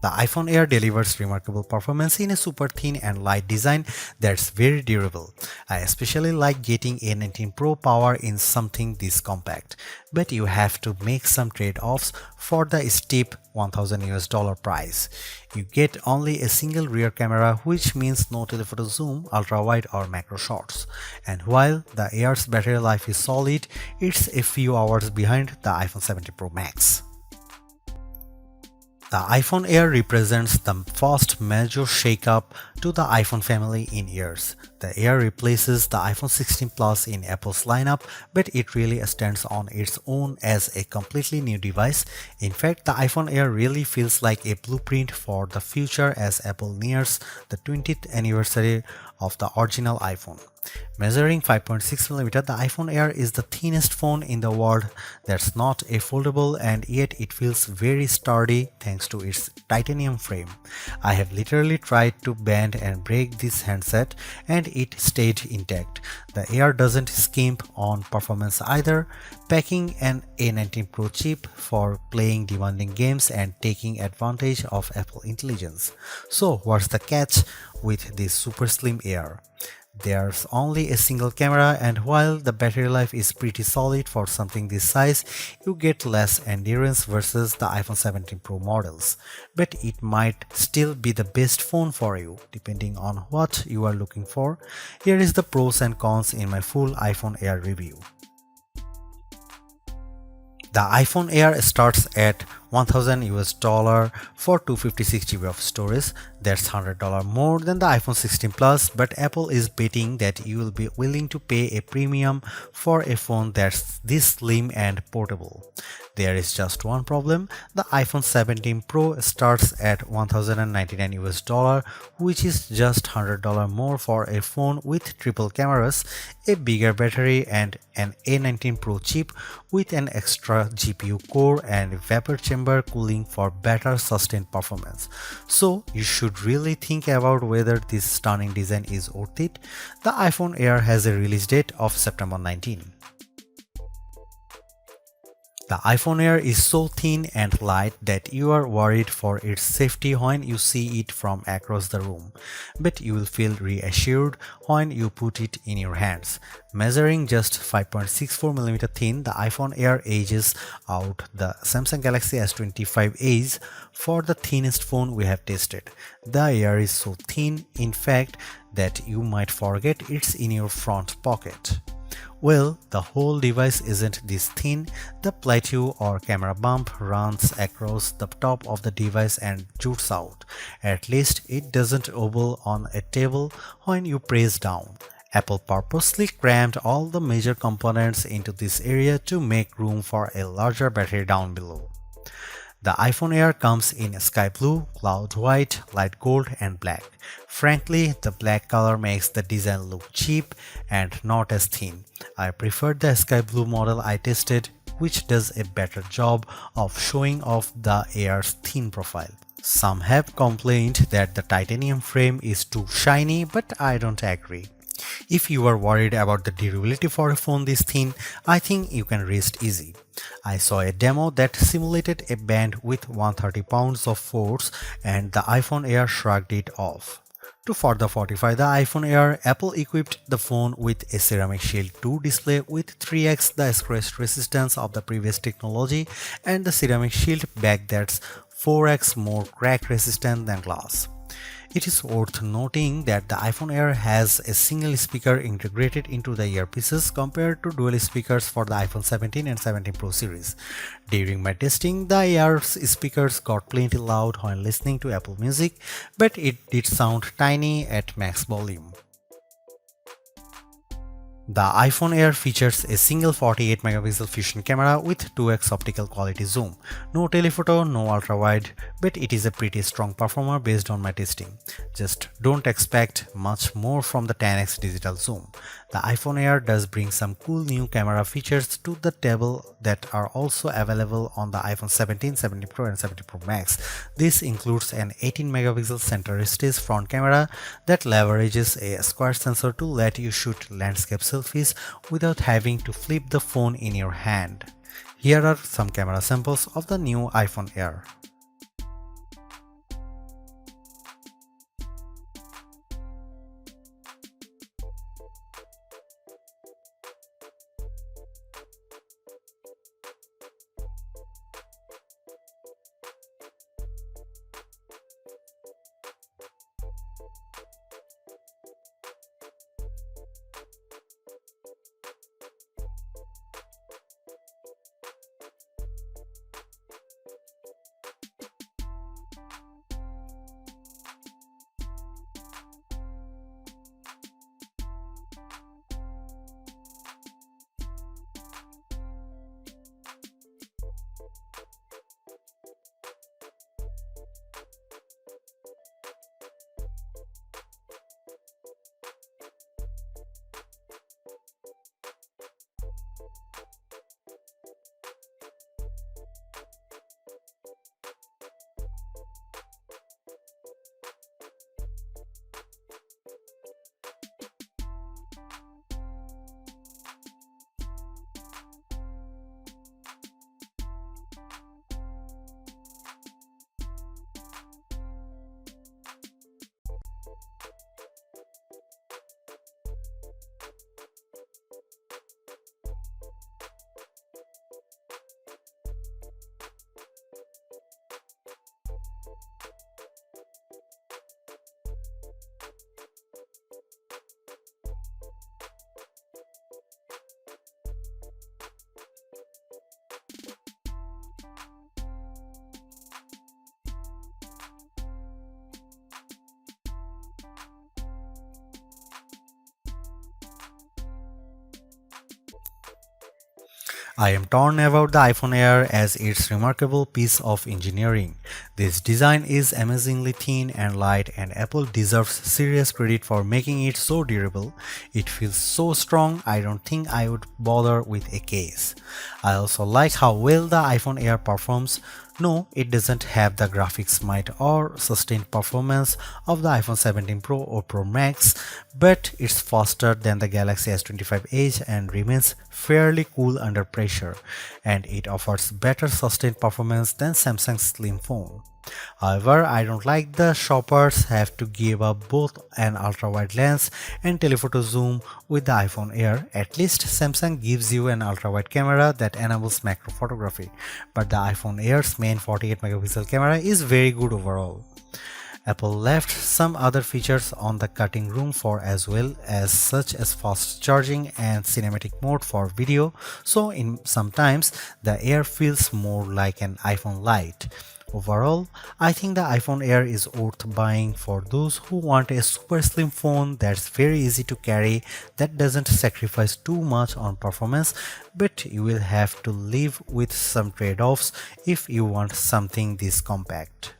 The iPhone Air delivers remarkable performance in a super thin and light design that's very durable. I especially like getting A19 Pro power in something this compact, but you have to make some trade-offs for the steep $1,000 price. You get only a single rear camera, which means no telephoto zoom, ultra-wide or macro shots. And while the Air's battery life is solid, it's a few hours behind the iPhone 17 Pro Max. The iPhone Air represents the first major shakeup to the iPhone family in years. The Air replaces the iPhone 16 Plus in Apple's lineup, but it really stands on its own as a completely new device. In fact, the iPhone Air really feels like a blueprint for the future as Apple nears the 20th anniversary of the original iPhone. Measuring 5.6mm, the iPhone Air is the thinnest phone in the world that's not a foldable, and yet it feels very sturdy thanks to its titanium frame. I have literally tried to bend and break this handset and it stayed intact. The Air doesn't skimp on performance either, packing an A19 Pro chip for playing demanding games and taking advantage of Apple intelligence. So what's the catch with this super slim Air? There's only a single camera, and while the battery life is pretty solid for something this size, you get less endurance versus the iPhone 17 Pro models. But it might still be the best phone for you, depending on what you are looking for. Here is the pros and cons in my full iPhone Air review. The iPhone Air starts at $1,000 for 256GB of storage. That's $100 more than the iPhone 16 Plus, but Apple is betting that you will be willing to pay a premium for a phone that's this slim and portable. There is just one problem. The iPhone 17 Pro starts at $1,099, which is just $100 more for a phone with triple cameras, a bigger battery, and an A19 Pro chip with an extra GPU core and vapor chamber cooling for better sustained performance. So you should really think about whether this stunning design is worth it. The iPhone Air has a release date of September 19. The iPhone Air is so thin and light that you are worried for its safety when you see it from across the room, but you will feel reassured when you put it in your hands. Measuring just 5.64mm thin, the iPhone Air edges out the Samsung Galaxy S25 Edge for the thinnest phone we have tested. The Air is so thin, in fact, that you might forget it's in your front pocket. Well, the whole device isn't this thin. The plateau or camera bump runs across the top of the device and jutes out. At least it doesn't wobble on a table when you press down. Apple purposely crammed all the major components into this area to make room for a larger battery down below. The iPhone Air comes in sky blue, cloud white, light gold, and black. Frankly, the black color makes the design look cheap and not as thin. I preferred the sky blue model I tested, which does a better job of showing off the Air's thin profile. Some have complained that the titanium frame is too shiny, but I don't agree. If you are worried about the durability for a phone this thin, I think you can rest easy. I saw a demo that simulated a band with 130 pounds of force, and the iPhone Air shrugged it off. To further fortify the iPhone Air, Apple equipped the phone with a Ceramic Shield 2 display with 3x the scratch resistance of the previous technology and the Ceramic Shield back that's 4x more crack resistant than glass. It is worth noting that the iPhone Air has a single speaker integrated into the earpieces compared to dual speakers for the iPhone 17 and 17 Pro series. During my testing, the Air's speakers got plenty loud when listening to Apple Music, but it did sound tiny at max volume. The iPhone Air features a single 48MP fusion camera with 2x optical quality zoom. No telephoto, no ultra-wide, but it is a pretty strong performer based on my testing. Just don't expect much more from the 10x digital zoom. The iPhone Air does bring some cool new camera features to the table that are also available on the iPhone 17, 17 Pro and 17 Pro Max. This includes an 18MP center stage front camera that leverages a square sensor to let you shoot landscape selfies without having to flip the phone in your hand. Here are some camera samples of the new iPhone Air. I am torn about the iPhone Air as its remarkable piece of engineering. This design is amazingly thin and light, and Apple deserves serious credit for making it so durable. It feels so strong, I don't think I would bother with a case. I also like how well the iPhone Air performs. No, it doesn't have the graphics might or sustained performance of the iPhone 17 Pro or Pro Max, but it's faster than the Galaxy S25 Edge and remains fairly cool under pressure, and it offers better sustained performance than Samsung's Slim phone. However, I don't like the shoppers have to give up both an ultra-wide lens and telephoto zoom with the iPhone Air. At least Samsung gives you an ultra-wide camera that enables macro photography, but the iPhone Air's main 48 megapixel camera is very good overall. Apple left some other features on the cutting room floor as well, as such as fast charging and cinematic mode for video, so in sometimes the Air feels more like an iPhone Lite. Overall, I think the iPhone Air is worth buying for those who want a super slim phone that's very easy to carry, that doesn't sacrifice too much on performance, but you will have to live with some trade-offs if you want something this compact.